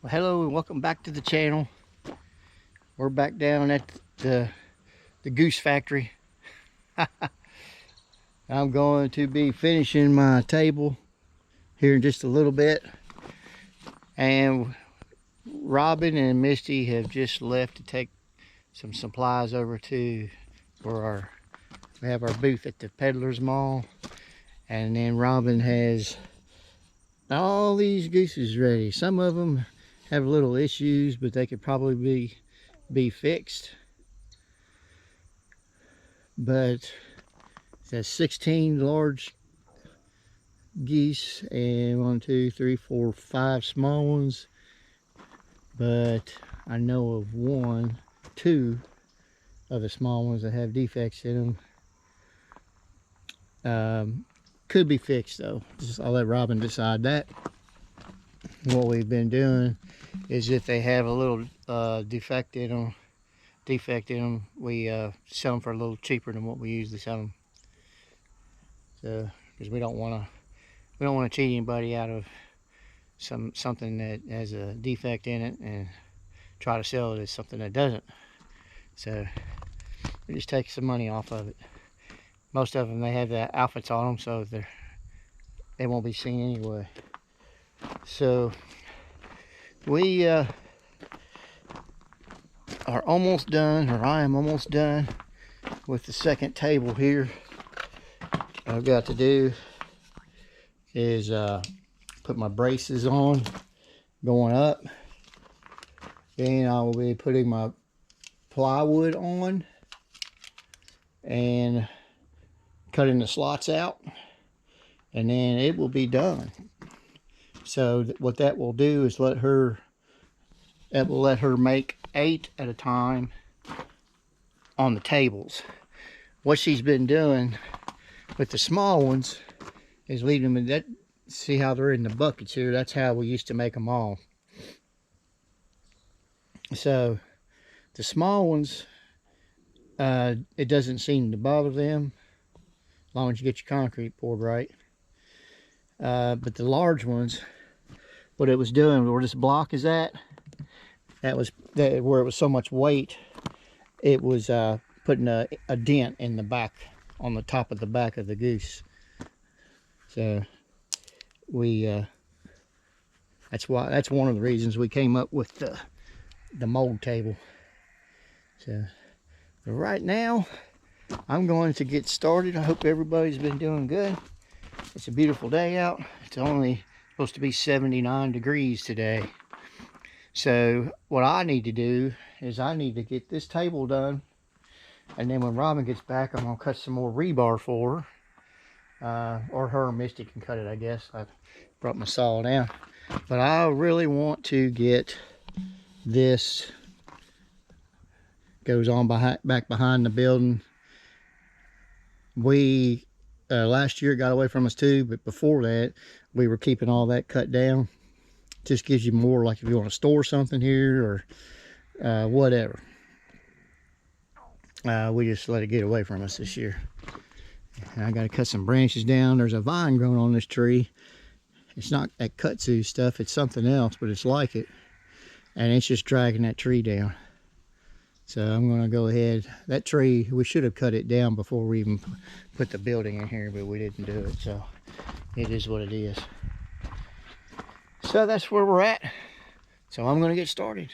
Well, hello and welcome back to the channel. We're back down at the goose factory. I'm going to be finishing my table here in just a little bit. And Robin and Misty have just left to take some supplies over to where we have our booth at the Peddler's Mall. And then Robin has all these gooses ready. Some of them have little issues, but they could probably be fixed. But that's 16 large geese and 1, 2, 3, 4, 5 small ones. But I know of 1, 2 of the small ones that have defects in them. Could be fixed though. I'll let Robin decide that. What we've been doing is if they have a little defect in them, we sell them for a little cheaper than what we usually sell them. So, because we don't want to cheat anybody out of something that has a defect in it and try to sell it as something that doesn't. So we just take some money off of it. Most of them, they have the outfits on them, so they won't be seen anyway. So we are almost done, or I am almost done with the second table here. What I've got to do is put my braces on going up. Then I will be putting my plywood on and cutting the slots out, and then it will be done. So what that will do is let her make 8 at a time on the tables. What she's been doing with the small ones is leaving them in that. See how they're in the buckets here? That's how we used to make them all. So the small ones, it doesn't seem to bother them as long as you get your concrete poured right. But the large ones, what it was doing, where this block is at, where it was so much weight, it was putting a dent in the back, on the top of the back of the goose. So that's one of the reasons we came up with the mold table. So right now I'm going to get started. I hope everybody's been doing good. It's a beautiful day out. It's only supposed to be 79 degrees today. So what I need to do is I need to get this table done, and then when Robin gets back, I'm gonna cut some more rebar for her, or her or Misty can cut it, I guess. I brought my saw down, but I really want to get this, goes on back behind the building. We last year it got away from us too, but before that we were keeping all that cut down. Just gives you more, like if you want to store something here or whatever. We just let it get away from us this year. And I got to cut some branches down. There's a vine growing on this tree. It's not that kudzu stuff, it's something else, but it's like it, and it's just dragging that tree down. So I'm going to go ahead. That tree, we should have cut it down before we even put the building in here, but we didn't do it. So it is what it is. So that's where we're at. So I'm going to get started.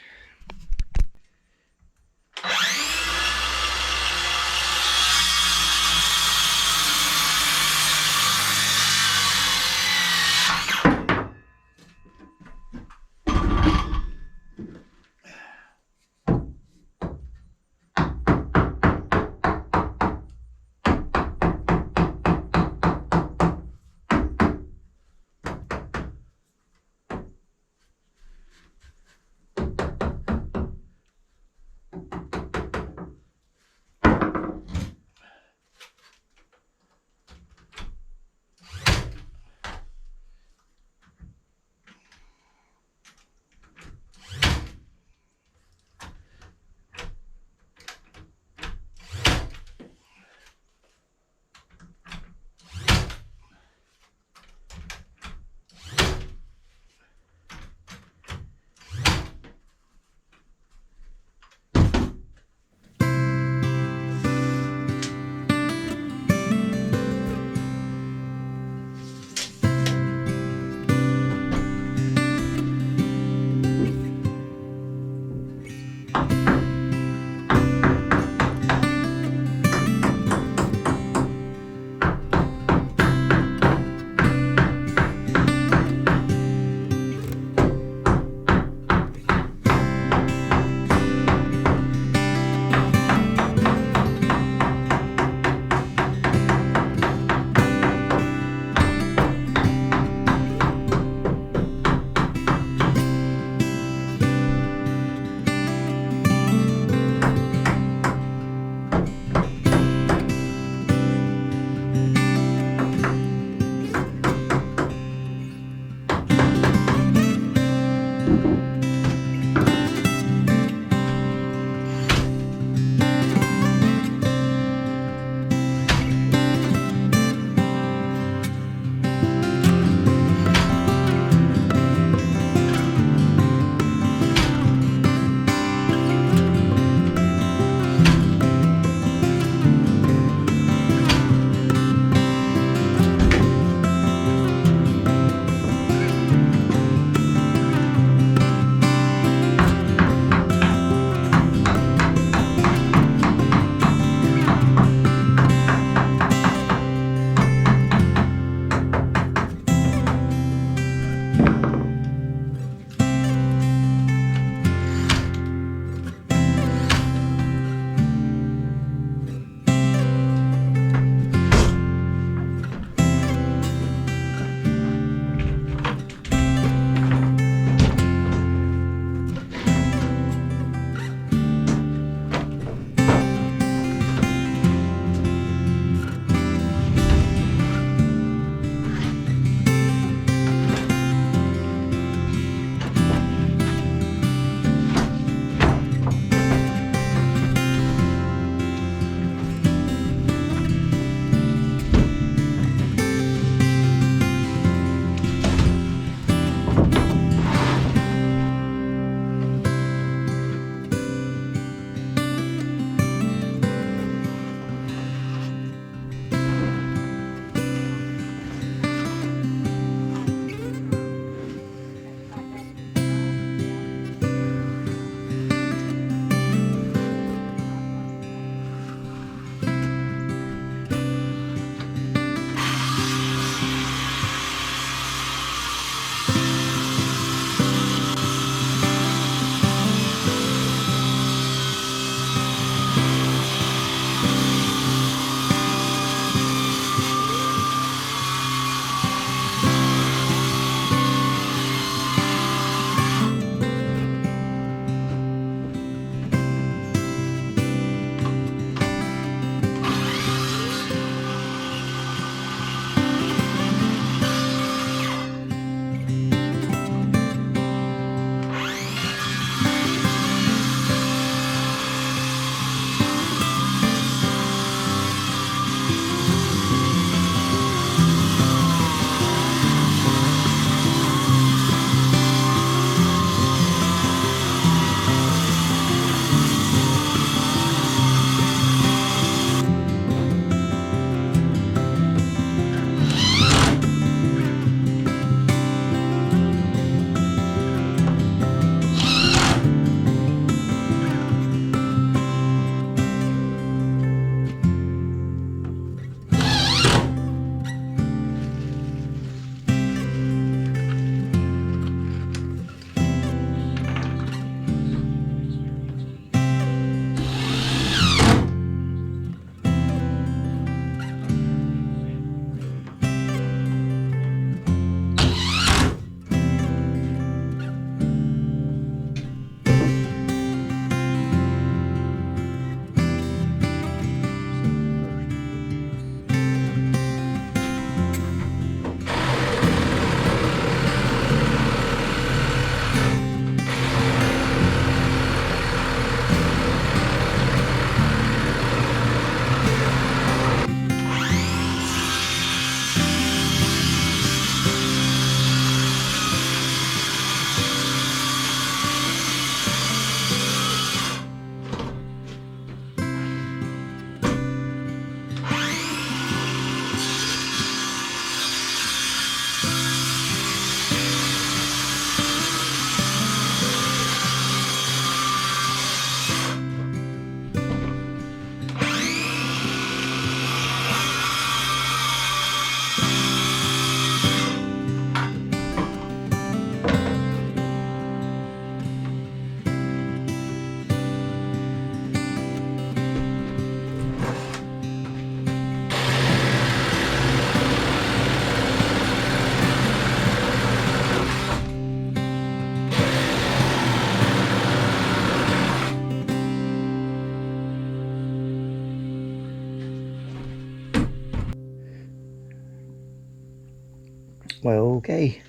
Well, okay,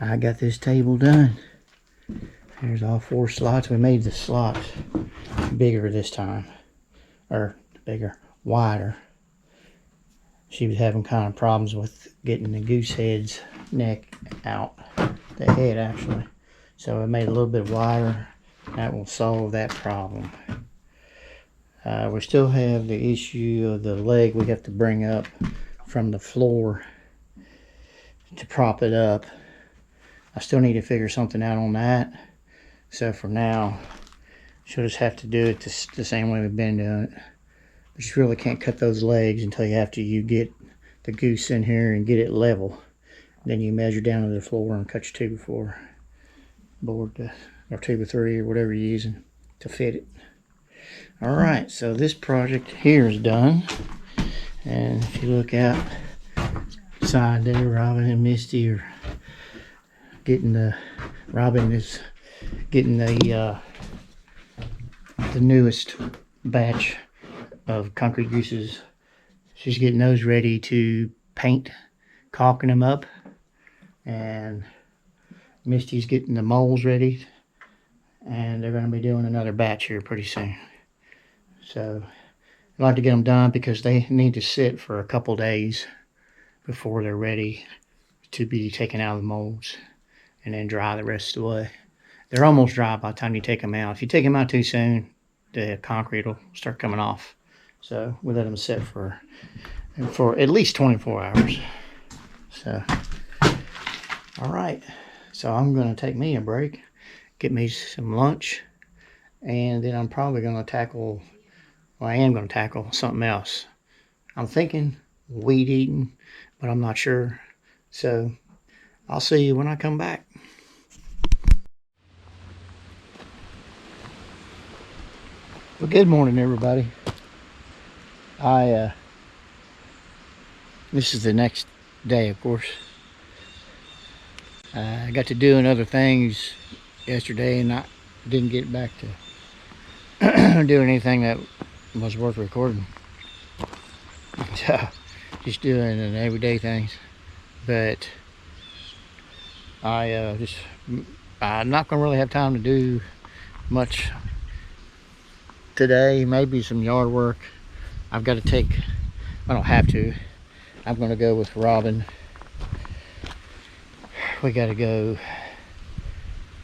I got this table done. There's all 4 slots. We made the slots bigger this time, or bigger, wider. She was having kind of problems with getting the goose head's neck out, the head actually. So I made it a little bit wider. That will solve that problem. We still have the issue of the leg we have to bring up from the floor to prop it up. I still need to figure something out on that. So for now, she'll just have to do it the same way we've been doing it. But you really can't cut those legs until you get the goose in here and get it level. Then you measure down to the floor and cut your 2x4 board or 2x3 or whatever you're using to fit it. Alright, so this project here is done. And if you look outside there, Robin and Misty are Robin is getting the newest batch of concrete gooses. She's getting those ready to paint, caulking them up, and Misty's getting the molds ready, and they're going to be doing another batch here pretty soon. So I'd like to get them done because they need to sit for a couple days before they're ready to be taken out of the molds and then dry the rest of the way. They're almost dry by the time you take them out. If you take them out too soon, the concrete will start coming off. So we let them sit for at least 24 hours. So, all right. So I'm going to take me a break, get me some lunch, and then I'm probably going to tackle, well, I am going to tackle something else. I'm thinking weed eating, but I'm not sure. So I'll see you when I come back. Well, good morning, everybody. This is the next day, of course. I got to doing other things yesterday, and I didn't get back to doing anything that was worth recording. So, just doing an everyday things. But I'm not gonna really have time to do much today. Maybe some yard work. I don't have to. I'm going to go with Robin. We got to go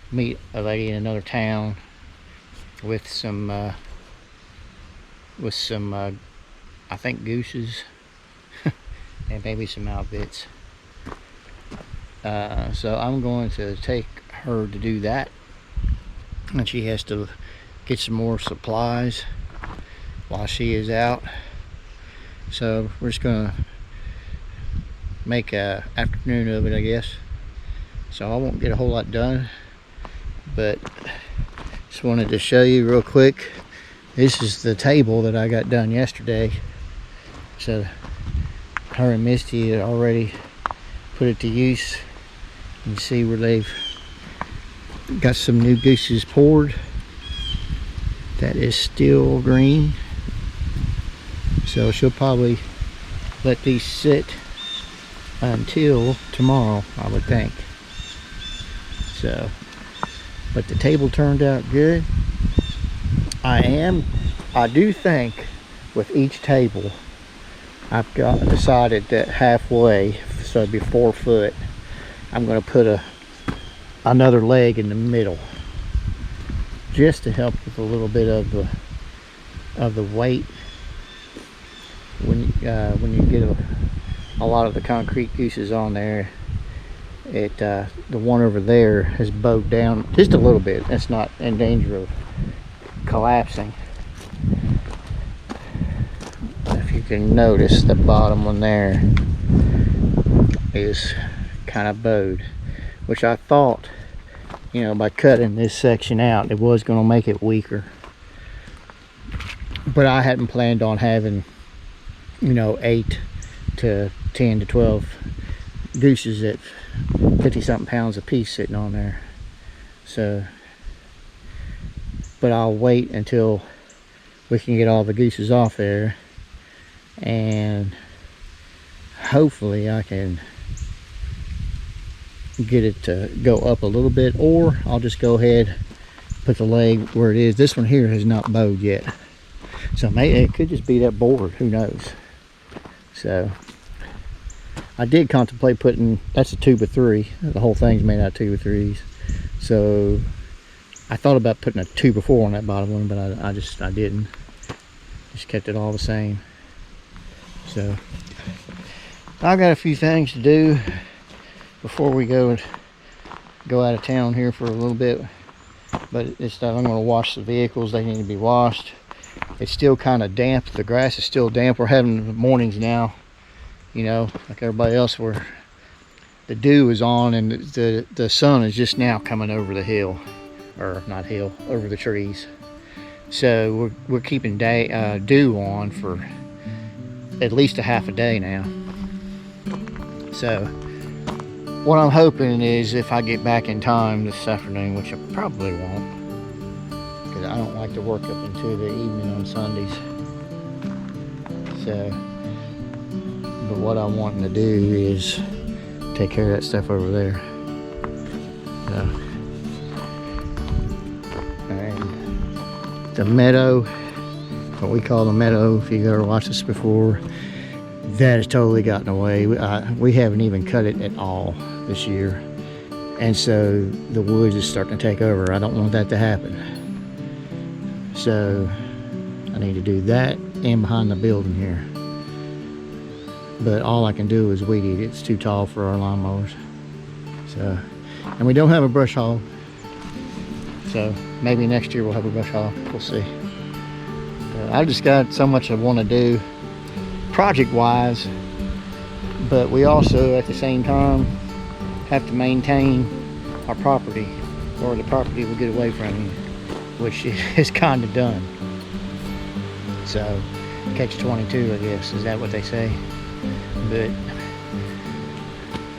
meet a lady in another town with some I think gooses and maybe some outfits. So I'm going to take her to do that, and she has to get some more supplies while she is out. So we're just gonna make a afternoon of it, I guess. So I won't get a whole lot done, but just wanted to show you real quick. This is the table that I got done yesterday. So her and Misty had already put it to use. You can see where they've got some new gooses poured. That is still green. So she'll probably let these sit until tomorrow, I would think. So, but the table turned out good. I do think with each table, I've decided that halfway, so it'd be 4 foot, I'm going to put another leg in the middle, just to help with a little bit of the weight when you get a lot of the concrete gooses on there. The one over there has bowed down just a little bit. It's not in danger of collapsing. If you can notice, the bottom one there is kind of bowed, which I thought, by cutting this section out, it was going to make it weaker. But I hadn't planned on having 8 to 10 to 12 gooses at 50 something pounds a piece sitting on there. So, but I'll wait until we can get all the gooses off there, and hopefully I can get it to go up a little bit, or I'll just go ahead, put the leg where it is. This one here has not bowed yet, so maybe it could just be that board, who knows. So I did contemplate putting, that's a 2x3, the whole thing's made out of 2x3s, so I thought about putting a 2x4 on that bottom one, but I didn't, just kept it all the same. So I've got a few things to do before we go out of town here for a little bit, but it's that I'm going to wash the vehicles. They need to be washed. It's still kind of damp. The grass is still damp. We're having mornings now, you know, like everybody else, where the dew is on and the sun is just now coming over the hill, or not hill, over the trees. So we're keeping dew on for at least a half a day now. So what I'm hoping is, if I get back in time this afternoon, which I probably won't, because I don't like to work up into the evening on Sundays. So, but what I'm wanting to do is take care of that stuff over there. So, and the meadow, what we call the meadow, if you've ever watched this before, that has totally gotten away. We haven't even cut it at all this year, and so the woods is starting to take over. I don't want that to happen, so I need to do that and behind the building here, but all I can do is weed eat. It's too tall for our lawnmowers. So, and we don't have a brush hog, so maybe next year we'll have a brush hog. We'll see. I just got so much I want to do project wise, but we also at the same time have to maintain our property, or the property will get away from you, which is kind of done. So catch 22, I guess, is that what they say? But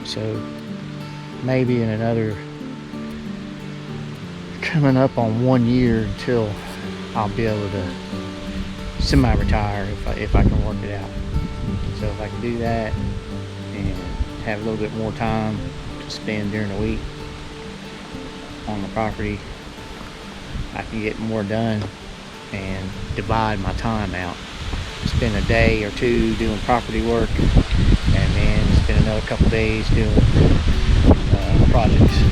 so maybe in another, coming up on 1 year until I'll be able to semi-retire, if I can work it out. So if I can do that and have a little bit more time to spend during the week on the property, I can get more done and divide my time out. Spend a day or two doing property work, and then spend another couple days doing projects.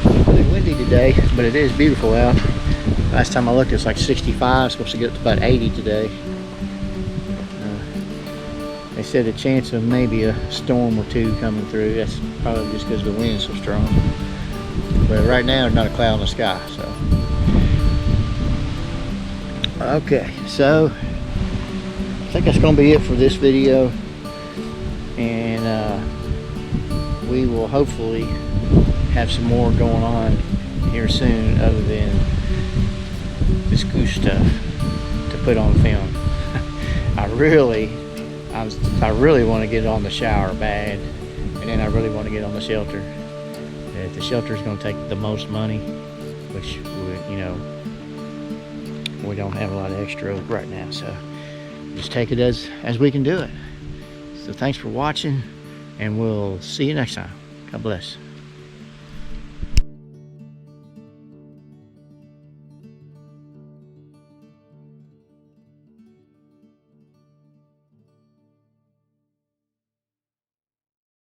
It's pretty windy today, but it is beautiful out. Last time I looked, it's like 65. Supposed to get up to about 80 today. They said a chance of maybe a storm or two coming through. That's probably just because the wind's so strong. But right now, there's not a cloud in the sky. So, okay, so I think that's going to be it for this video, and we will hopefully have some more going on here soon, other than this goose stuff to put on film. I really want to get on the shower bad, and then I really want to get on the shelter. The shelter is going to take the most money, which we don't have a lot of extra right now, so just take it as we can do it. So thanks for watching, and we'll see you next time. God bless.